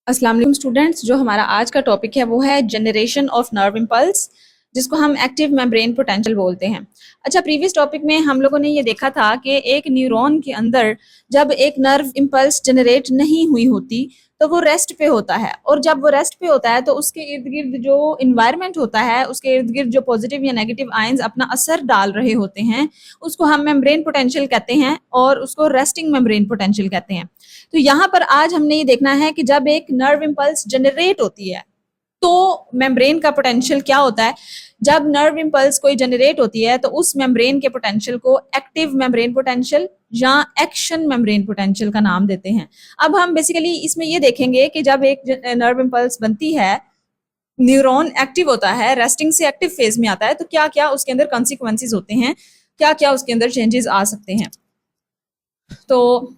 अस्सलाम वालेकुम स्टूडेंट्स। जो हमारा आज का टॉपिक है वो है जनरेशन ऑफ नर्व इम्पल्स, जिसको हम एक्टिव मेम्ब्रेन पोटेंशियल बोलते हैं। अच्छा, प्रीवियस टॉपिक में हम लोगों ने ये देखा था कि एक न्यूरॉन के अंदर जब एक नर्व इम्पल्स जनरेट नहीं हुई होती तो वो रेस्ट पे होता है, और जब वो रेस्ट पे होता है तो उसके इर्द गिर्द जो इन्वायरमेंट होता है, उसके इर्द गिर्द जो पॉजिटिव या नेगेटिव आयंस अपना असर डाल रहे होते हैं, उसको हम मेम्ब्रेन पोटेंशियल कहते हैं और उसको रेस्टिंग मेम्ब्रेन पोटेंशियल कहते हैं। तो यहाँ पर आज हमने ये देखना है कि जब एक नर्व इम्पल्स जनरेट होती है तो मेम्ब्रेन का पोटेंशियल क्या होता है। जब नर्व इम्पल्स कोई जनरेट होती है तो उस मेम्ब्रेन के पोटेंशियल को एक्टिव मेम्ब्रेन पोटेंशियल या एक्शन मेम्ब्रेन पोटेंशियल का नाम देते हैं। अब हम बेसिकली इसमें ये देखेंगे कि जब एक नर्व इम्पल्स बनती है, न्यूरॉन एक्टिव होता है, रेस्टिंग से एक्टिव फेज में आता है, तो क्या क्या उसके अंदर कॉन्सिक्वेंसेज होते हैं, क्या क्या उसके अंदर चेंजेस आ सकते हैं। तो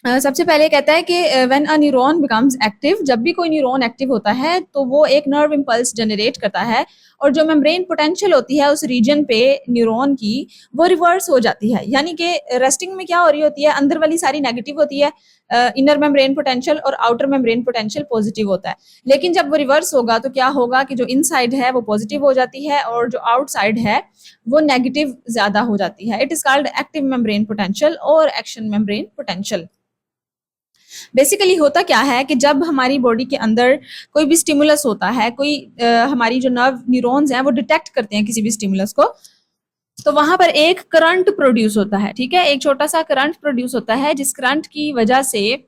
सबसे पहले कहता है कि when a neuron becomes active, जब भी कोई न्यूरॉन एक्टिव होता है तो वो एक नर्व इम्पल्स जनरेट करता है, और जो मेम्ब्रेन पोटेंशियल होती है उस रीजन पे न्यूरॉन की, वो रिवर्स हो जाती है। यानी कि रेस्टिंग में क्या हो रही होती है, अंदर वाली सारी नेगेटिव होती है, इनर मेम्ब्रेन पोटेंशियल, और आउटर मेम्ब्रेन पोटेंशियल पॉजिटिव होता है। लेकिन जब वो रिवर्स होगा तो क्या होगा कि जो इनसाइड है वो पॉजिटिव हो जाती है और जो आउटसाइड है वो नेगेटिव ज्यादा हो जाती है। It is called active membrane potential और एक्शन मेम्ब्रेन पोटेंशियल। बेसिकली होता क्या है कि जब हमारी बॉडी के अंदर कोई भी स्टिमुलस होता है, कोई हमारी जो नर्व न्यूरॉन्स हैं वो डिटेक्ट करते हैं किसी भी स्टिमुलस को, तो वहां पर एक करंट प्रोड्यूस होता है। ठीक है, एक छोटा सा करंट प्रोड्यूस होता है, जिस करंट की वजह से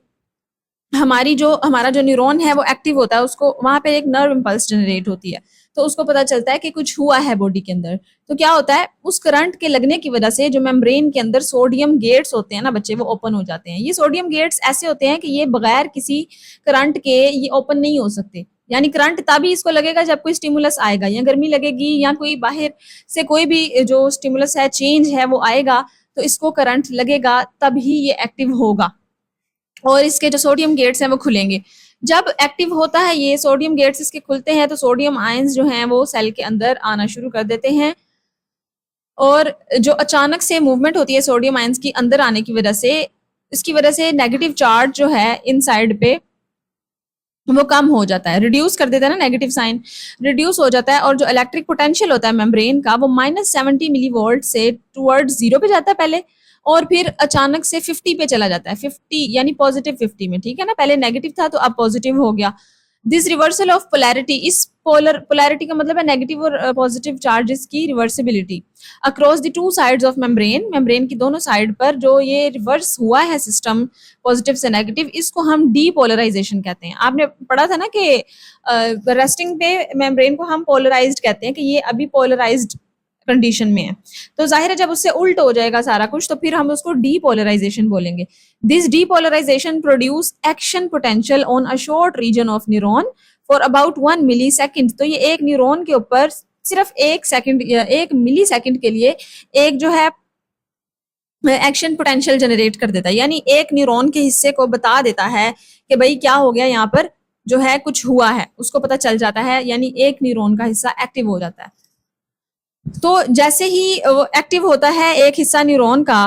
हमारा जो न्यूरॉन है वो एक्टिव होता है, उसको वहां पे एक नर्व इम्पल्स जनरेट होती है, तो उसको पता चलता है कि कुछ हुआ है बॉडी के अंदर। तो क्या होता है, उस करंट के लगने की वजह से जो मेम्ब्रेन के अंदर सोडियम गेट्स होते हैं ना बच्चे, वो ओपन हो जाते हैं। ये सोडियम गेट्स ऐसे होते हैं कि ये बगैर किसी करंट के ये ओपन नहीं हो सकते। यानी करंट तभी इसको लगेगा जब कोई स्टिमुलस आएगा, या गर्मी लगेगी, या कोई बाहर से कोई भी जो स्टिमुलस है, चेंज है, वो आएगा, तो इसको करंट लगेगा, तभी ये एक्टिव होगा और इसके जो सोडियम गेट्स हैं वो खुलेंगे। जब एक्टिव होता है ये सोडियम गेट्स इसके खुलते हैं तो सोडियम आयंस जो हैं वो सेल के अंदर आना शुरू कर देते हैं, और जो अचानक से मूवमेंट होती है सोडियम आयंस की अंदर आने की वजह से, इसकी वजह से नेगेटिव चार्ज जो है इनसाइड पे वो कम हो जाता है, रिड्यूस कर देता है ना, नेगेटिव साइन रिड्यूस हो जाता है, और जो इलेक्ट्रिक पोटेंशियल होता है मेम्ब्रेन का वो -70 मिली वोल्ट से टुवर्ड्स 0 पे जाता है पहले, और फिर अचानक से 50 पे चला जाता है, 50 यानी पॉजिटिव 50 में। ठीक है ना, पहले नेगेटिव था तो अब पॉजिटिव हो गया। दिस रिवर्सल ऑफ पोलैरिटी, इस पोलैरिटी का मतलब है नेगेटिव और पॉजिटिव चार्जेस की reversibility across the two sides of membrane, membrane की दोनों साइड पर जो ये रिवर्स हुआ है सिस्टम पॉजिटिव से नेगेटिव, इसको हम डीपोलराइजेशन कहते हैं। आपने पढ़ा था ना कि रेस्टिंग पे मेम्ब्रेन को हम पोलराइज्ड कहते हैं, कि ये अभी पोलराइज्ड कंडीशन में है। तो जाहिर है जब उससे उल्ट हो जाएगा सारा कुछ तो फिर हम उसको डीपोलराइजेशन बोलेंगे। This depolarization produce action potential on a short region of neuron for about 1 millisecond. तो ये एक न्यूरॉन के ऊपर सिर्फ 1 सेकंड या 1 मिली सेकंड के लिए एक जो है एक्शन पोटेंशियल जनरेट कर देता है, यानी एक न्यूरॉन के हिस्से को बता देता है कि भाई क्या हो गया, यहाँ पर जो है कुछ हुआ है, उसको पता चल जाता है, यानी एक न्यूरॉन का हिस्सा एक्टिव हो जाता है। तो जैसे ही वो एक्टिव होता है एक हिस्सा न्यूरॉन का,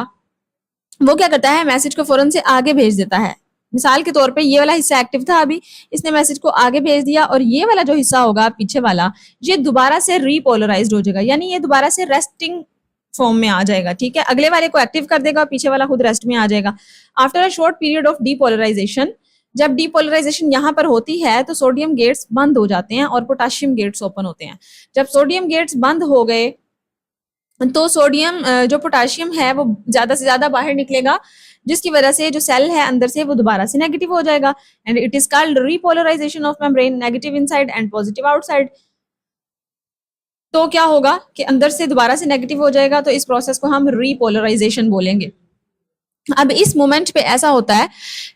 वो क्या करता है, मैसेज को फौरन से आगे भेज देता है। मिसाल के तौर पे ये वाला हिस्सा एक्टिव था, अभी इसने मैसेज को आगे भेज दिया, और ये वाला जो हिस्सा होगा पीछे वाला, ये दोबारा से रीपोलराइज्ड हो जाएगा, यानी ये दोबारा से रेस्टिंग फॉर्म में आ जाएगा। ठीक है, अगले वाले को एक्टिव कर देगा, पीछे वाला खुद रेस्ट में आ जाएगा। After a short period of depolarization, जब डीपोलराइजेशन यहाँ पर होती है तो सोडियम गेट्स बंद हो जाते हैं और पोटाशियम गेट्स ओपन होते हैं। जब सोडियम गेट्स बंद हो गए तो सोडियम जो पोटाशियम है वो ज्यादा से ज्यादा बाहर निकलेगा, जिसकी वजह से जो सेल है अंदर से वो दोबारा से नेगेटिव हो जाएगा, and it is called repolarisation of membrane, negative inside and positive outside. तो क्या होगा कि अंदर से दोबारा से नेगेटिव हो जाएगा, तो इस प्रोसेस को हम रीपोलराइजेशन बोलेंगे। अब इस मोमेंट पे ऐसा होता है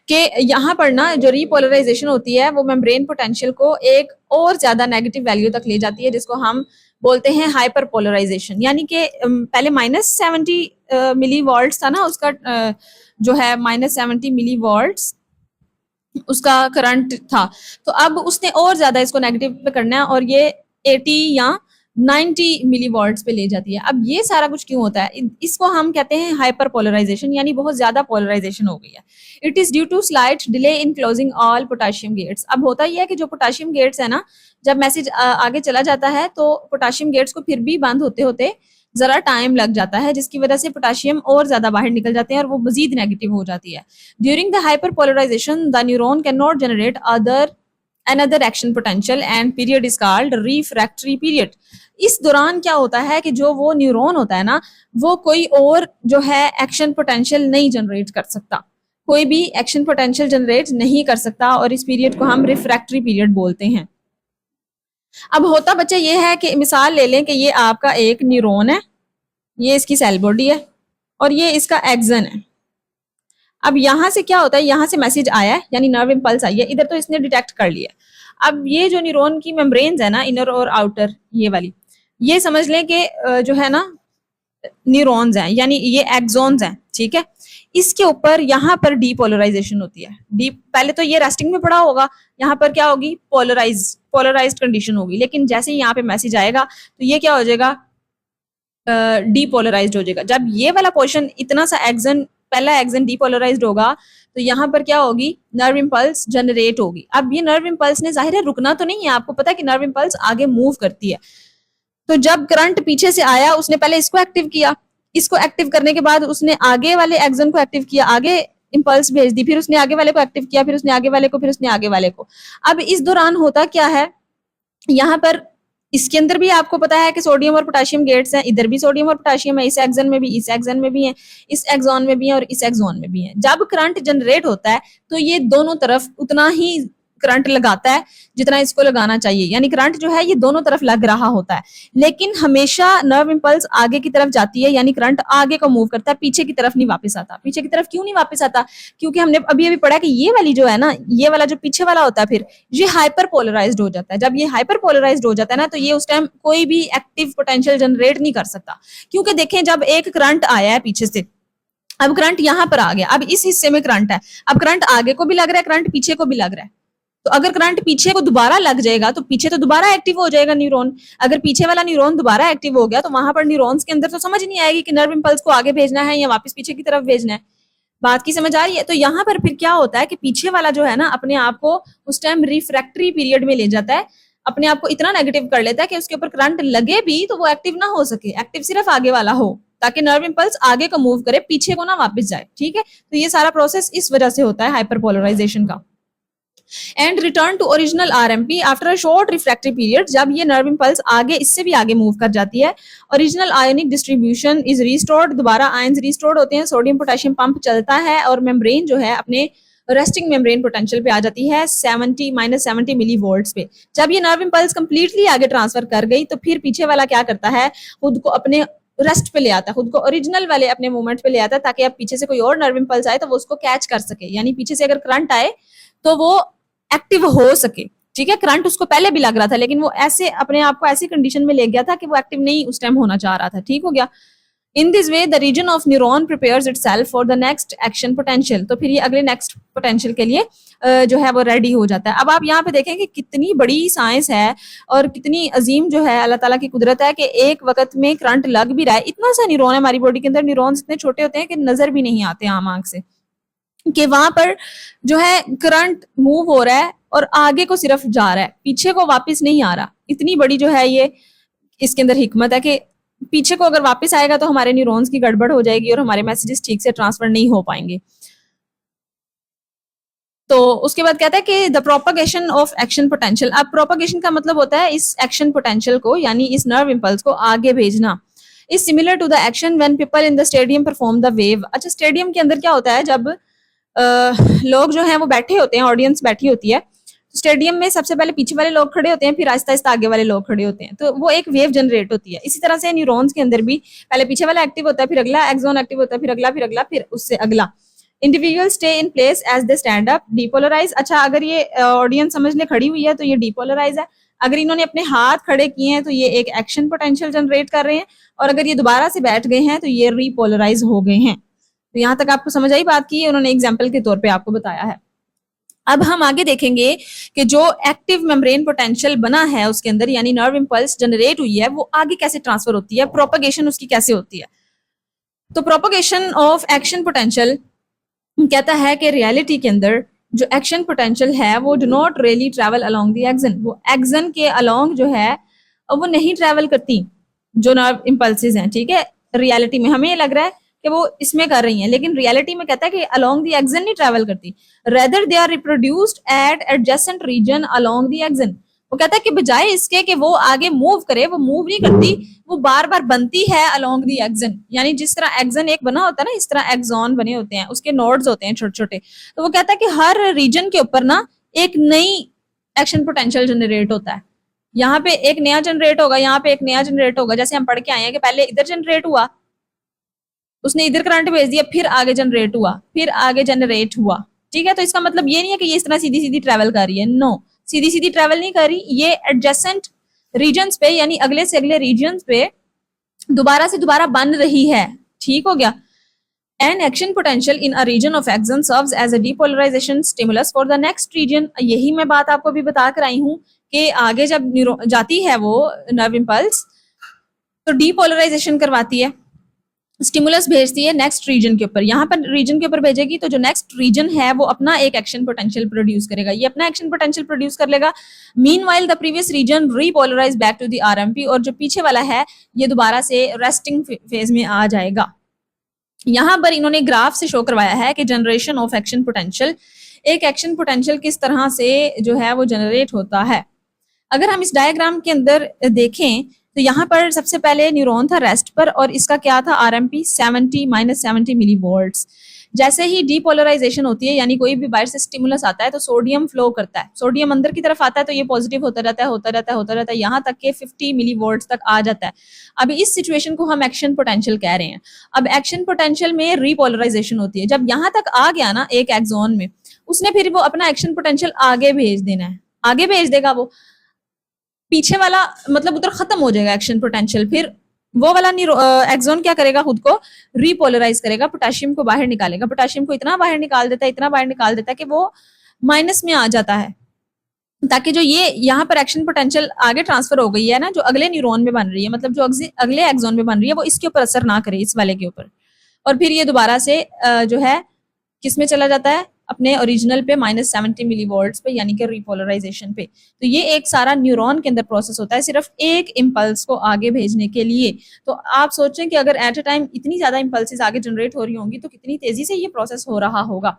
कि यहाँ पर ना जो रीपोलराइजेशन होती है वो मेम्ब्रेन पोटेंशियल को एक और ज्यादा नेगेटिव वैल्यू तक ले जाती है, जिसको हम बोलते हैं हाइपर पोलराइजेशन। यानी कि पहले -70 मिली वोल्ट्स था ना उसका, जो है -70 मिली वोल्ट्स उसका करंट था, तो अब उसने और ज्यादा इसको नेगेटिव पे करना है, और ये 80 या 90 मिलीवॉल्ट्स पे ले जाती है। अब ये सारा कुछ क्यों होता है? इसको हम कहते हैं हाइपर पोलराइजेशन, यानी बहुत ज्यादा पोलराइजेशन हो गई है। It is due to slight delay in closing all potassium gates. अब होता यह है कि जो पोटेशियम गेट्स है ना, जब मैसेज आगे चला जाता है तो पोटेशियम गेट्स को फिर भी बंद होते होते जरा टाइम लग जाता है, जिसकी वजह से पोटेशियम और ज्यादा बाहर निकल जाते हैं और वो मजीद नेगेटिव हो जाती है। During the hyper polarization the neuron can not generate another action potential and period is called refractory period। इस दौरान क्या होता है कि जो वो न्यूरॉन होता है ना, वो कोई और जो है एक्शन पोटेंशियल नहीं जनरेट कर सकता, कोई भी एक्शन पोटेंशियल जनरेट नहीं कर सकता, और इस पीरियड को हम रिफ्रैक्टरी पीरियड बोलते हैं। अब होता बच्चे ये है कि मिसाल ले लें कि ये आपका एक न्यूरॉन है, ये इसकी सेल बॉडी है और ये इसका एक्सन है। अब यहां से क्या होता है, यहां से मैसेज आया है यानी नर्व इंपल्स आई है, इधर तो इसने डिटेक्ट कर लिया। अब ये जो न्यूरॉन की मेम्ब्रेन्स है ना, इनर और आउटर, ये वाली, ये समझ लें कि जो है ना न्यूरॉन्स हैं, यानी ये एक्सॉन्स हैं, ठीक है। इसके ऊपर यहाँ पर डीपोलराइजेशन होती है। डी पहले तो ये रेस्टिंग में पड़ा होगा, यहाँ पर क्या होगी, पोलराइज्ड कंडीशन होगी, लेकिन जैसे ही यहाँ पे मैसेज आएगा तो ये क्या हो जाएगा, डीपोलराइज्ड हो जाएगा। जब ये वाला पोर्शन इतना सा एक्सन, पहला एक्सन डीपोलराइज्ड होगा तो यहाँ पर क्या होगी, नर्व इंपल्स जनरेट होगी। अब ये नर्व इंपल्स ने जाहिर है रुकना तो नहीं है, आपको पता है कि नर्व इंपल्स आगे मूव करती है। तो जब करंट पीछे से आया, उसने पहले इसको एक्टिव किया, इसको एक्टिव करने के बाद उसने आगे वाले एक्सन को एक्टिव किया, आगे इंपल्स भेज दी, फिर उसने आगे वाले को एक्टिव किया, फिर उसने आगे वाले को, फिर उसने आगे वाले को। अब इस दौरान होता क्या है, यहाँ पर इसके अंदर भी आपको पता है कि सोडियम और पोटेशियम गेट्स हैं, इधर भी सोडियम और पोटेशियम है, इस एक्सन में भी, इस एक्सन में भी है, इस एक्सॉन में भी है और इस एक्सॉन में भी है। जब करंट जनरेट होता है तो ये दोनों तरफ उतना ही करंट लगाता है जितना इसको लगाना चाहिए, यानी करंट जो है ये दोनों तरफ लग रहा होता है। लेकिन हमेशा नर्व इंपल्स आगे की तरफ जाती है, यानी करंट आगे को मूव करता है, पीछे की तरफ नहीं वापस आता। पीछे की तरफ क्यों नहीं वापस आता, क्योंकि हमने अभी अभी पढ़ा कि ये वाली जो है ना, ये वाला जो पीछे वाला होता है, फिर ये हाइपर पोलराइज्ड हो जाता है। जब ये हाइपर पोलराइज्ड हो जाता है ना, तो ये उस टाइम कोई भी एक्टिव पोटेंशियल जनरेट नहीं कर सकता, क्योंकि देखें जब एक करंट आया है पीछे से, अब करंट यहाँ पर आ गया, अब इस हिस्से में करंट है, अब करंट आगे को भी लग रहा है, करंट पीछे को भी लग रहा है। तो अगर करंट पीछे को दोबारा लग जाएगा तो पीछे तो दोबारा एक्टिव हो जाएगा न्यूरॉन। अगर पीछे वाला न्यूरॉन दोबारा एक्टिव हो गया तो वहां पर न्यूरॉन्स के अंदर तो समझ नहीं आएगी कि नर्व इंपल्स को आगे भेजना है या वापस पीछे की तरफ भेजना है। बात की समझ आ रही है? तो यहाँ पर फिर क्या होता है कि पीछे वाला जो है ना, अपने आप को उस टाइम रिफ्रैक्टरी पीरियड में ले जाता है, अपने आप को इतना नेगेटिव कर लेता है कि उसके ऊपर करंट लगे भी तो वो एक्टिव ना हो सके, एक्टिव सिर्फ आगे वाला हो, ताकि नर्व इंपल्स आगे को मूव करे, पीछे को ना वापस जाए। ठीक है, तो ये सारा प्रोसेस इस वजह से होता है हाइपरपोलराइजेशन का। And return to original RMP after a short refractory period. जब ये नर्व इंपल्स आगे, इससे भी आगे मूव कर जाती है, original ionic distribution is restored, दोबारा आयंस रिस्टोर्ड होते हैं, सोडियम पोटेशियम पंप चलता है और मेम्ब्रेन जो है अपने रेस्टिंग मेम्ब्रेन पोटेंशियल पे आ जाती है -70 मिली वोल्ट्स पे। जब ये नर्व इंपल्स कंप्लीटली आगे ट्रांसफर कर गई तो फिर पीछे वाला क्या करता है, खुद को अपने रेस्ट पे ले आता है, खुद को ओरिजिनल वाले अपने मूवमेंट पे ले आता है, ताकि अब पीछे से कोई और नर्व इंपल्स आए तो वो उसको कैच कर सके, यानी पीछे से अगर करंट आए तो वो एक्टिव हो सके। ठीक है, करंट उसको पहले भी लग रहा था लेकिन वो ऐसे अपने आप को ऐसी कंडीशन में ले गया था कि वो एक्टिव नहीं उस टाइम होना चाह रहा था। ठीक हो गया। In this way the region of neuron prepares itself for the next action potential. तो फिर ये अगले नेक्स्ट पोटेंशियल के लिए जो है वो रेडी हो जाता है। अब आप यहाँ पे देखें कि कितनी बड़ी साइंस है और कितनी अजीम जो है अल्लाह ताला की कुदरत है कि एक वक्त में करंट लग भी रहा है। इतना सा न्यूरॉन है हमारी बॉडी के अंदर, न्यूरॉन्स इतने छोटे होते हैं कि नजर भी नहीं आते आम आंख से, कि वहां पर जो है करंट मूव हो रहा है और आगे को सिर्फ जा रहा है, पीछे को वापस नहीं आ रहा। इतनी बड़ी जो है ये इसके अंदर हिकमत है कि पीछे को अगर वापस आएगा तो हमारे न्यूरॉन्स की गड़बड़ हो जाएगी और हमारे मैसेजेस ठीक से ट्रांसफर नहीं हो पाएंगे। तो उसके बाद कहता है कि the propagation of action potential. अब प्रोपगेशन का मतलब होता है इस एक्शन पोटेंशियल को, यानी इस नर्व इंपल्स को आगे भेजना। Is similar to the action when people in the stadium perform the wave. अच्छा, स्टेडियम के अंदर क्या होता है, जब लोग जो हैं वो बैठे होते हैं, ऑडियंस बैठी होती है, स्टेडियम में सबसे पहले पीछे वाले लोग खड़े होते हैं, फिर आहिस्ता आहिस्ता आगे वाले लोग खड़े होते हैं, तो वो एक वेव जनरेट होती है। इसी तरह से न्यूरॉन्स के अंदर भी पहले पीछे वाला एक्टिव होता है, फिर अगला एक्सॉन एक्टिव होता है, फिर अगला, फिर अगला, फिर उससे अगला। Individual stay in place as they stand up, depolarize. अच्छा, अगर ये ऑडियंस समझ ले खड़ी हुई है तो ये डीपोलराइज है, अगर इन्होंने अपने हाथ खड़े किए हैं तो ये एक एक्शन पोटेंशियल जनरेट कर रहे हैं, और अगर ये दोबारा से बैठ गए हैं तो ये रीपोलराइज हो गए हैं। तो यहाँ तक आपको समझ आई बात की, उन्होंने एग्जाम्पल के तौर पर आपको बताया है। अब हम आगे देखेंगे कि जो एक्टिव मेम्ब्रेन पोटेंशियल बना है उसके अंदर, यानी नर्व इम्पल्स जनरेट हुई है, वो आगे कैसे ट्रांसफर होती है, प्रोपगेशन उसकी कैसे होती है। तो प्रोपगेशन ऑफ एक्शन पोटेंशियल कहता है कि रियलिटी के अंदर जो एक्शन पोटेंशियल है वो do not really travel along the axon, वो एक्सन के अलोंग जो है वो नहीं ट्रैवल करती जो नर्व इम्पल्सेस हैं, ठीक है। रियलिटी में हमें लग रहा है कि वो इसमें कर रही हैं, लेकिन रियलिटी में कहता है कि अलोंग द एक्सन नहीं ट्रैवल करती, rather they are reproduced at adjacent region along the axon. वो कहता है कि बजाय इसके कि वो आगे मूव करे, वो मूव नहीं करती, वो बार बार बनती है अलोंग दी एक्सन। यानी जिस तरह एक्सन एक बना होता है ना, इस तरह एक्सॉन बने होते हैं, उसके नोड्स होते हैं छोटे छोटे। तो वो कहता है कि हर रीजन के ऊपर ना एक नई एक्शन पोटेंशियल जनरेट होता है। यहाँ पे एक नया जनरेट होगा, यहाँ पे एक नया जनरेट होगा। जैसे हम पढ़ के आए हैं कि पहले इधर जनरेट हुआ, उसने इधर करंट भेज दिया, फिर आगे जनरेट हुआ, फिर आगे जनरेट हुआ, ठीक है। तो इसका मतलब ये नहीं है कि ये इस तरह सीधी सीधी ट्रेवल कर रही है, नो, सीधी सीधी ट्रेवल नहीं कर रही, ये एडजेसेंट रीजन्स पे यानी अगले से अगले रीजन्स पे दोबारा से दोबारा बन रही है, ठीक हो गया। An action potential in a region of axon serves as a depolarization stimulus for the next region। यही मैं बात आपको भी बता कर आई हूं कि आगे जब जाती है वो नर्व इम्पल्स तो डीपोलराइजेशन करवाती है, स्टिमुलस भेजती है नेक्स्ट रीजन के ऊपर। यहाँ पर रीजन के ऊपर भेजेगी तो जो नेक्स्ट रीजन है वो अपना एक एक्शन पोटेंशियल प्रोड्यूस करेगा, ये अपना एक्शन पोटेंशियल प्रोड्यूस कर लेगा। Meanwhile the previous region repolarize back to the RMP, और जो पीछे वाला है ये दोबारा से रेस्टिंग फेज में आ जाएगा। यहाँ पर इन्होंने ग्राफ से शो करवाया है कि जनरेशन ऑफ एक्शन पोटेंशियल, एक एक्शन पोटेंशियल किस तरह से जो है वो जनरेट होता है। अगर हम इस डायग्राम के अंदर देखें तो यहाँ पर सबसे पहले न्यूरॉन था रेस्ट पर, और इसका क्या था, आरएमपी 70 मिली वोल्ट्स। जैसे ही डीपोलराइजेशन होती है, यानी कोई भी बाहर से स्टिमुलस आता है तो सोडियम फ्लो करता है, सोडियम अंदर की तरफ आता है तो ये पॉजिटिव होता रहता है, होता रहता है, होता रहता है, यहाँ तक के 50 मिली वोल्ट्स तक आ जाता है। अब इस सिचुएशन को हम एक्शन पोटेंशियल कह रहे हैं। अब एक्शन पोटेंशियल में रीपोलराइजेशन होती है, जब यहाँ तक आ गया ना एक एक्सॉन में, उसने फिर वो अपना एक्शन पोटेंशियल आगे भेज देना है, आगे भेज देगा वो, पीछे वाला मतलब उधर खत्म हो जाएगा एक्शन पोटेंशियल, फिर वो वाला एक्सॉन क्या करेगा, खुद को रीपोलराइज करेगा, पोटेशियम को बाहर निकालेगा, पोटेशियम को इतना बाहर निकाल देता है, इतना बाहर निकाल देता है कि वो माइनस में आ जाता है, ताकि जो ये यहाँ पर एक्शन पोटेंशियल आगे ट्रांसफर हो गई है ना, जो अगले न्यूरॉन में बन रही है, मतलब जो अगले एक्सॉन में बन रही है, वो इसके ऊपर असर ना करे, इस वाले के ऊपर, और फिर ये दोबारा से जो है किस में चला जाता है, अपने ओरिजिनल पे -70 मिली वोल्ट्स पे, यानी कि रिपोलराइजेशन पे। तो ये एक सारा न्यूरॉन के अंदर प्रोसेस होता है सिर्फ एक इम्पल्स को आगे भेजने के लिए। तो आप सोचें कि अगर एट अ टाइम इतनी ज्यादा इम्पल्सेस आगे जनरेट हो रही होंगी तो कितनी तेजी से ये प्रोसेस हो रहा होगा।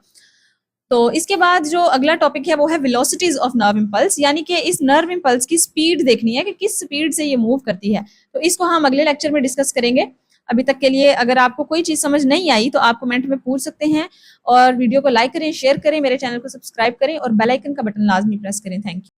तो इसके बाद जो अगला टॉपिक है वो है वेलोसिटीज ऑफ नर्व इम्पल्स, यानी कि इस नर्व इम्पल्स की स्पीड देखनी है कि किस स्पीड से ये मूव करती है। तो इसको हम अगले लेक्चर में डिस्कस करेंगे। अभी तक के लिए अगर आपको कोई चीज समझ नहीं आई तो आप कमेंट में पूछ सकते हैं, और वीडियो को लाइक करें, शेयर करें, मेरे चैनल को सब्सक्राइब करें और बेल आइकन का बटन लाजमी प्रेस करें। Thank you.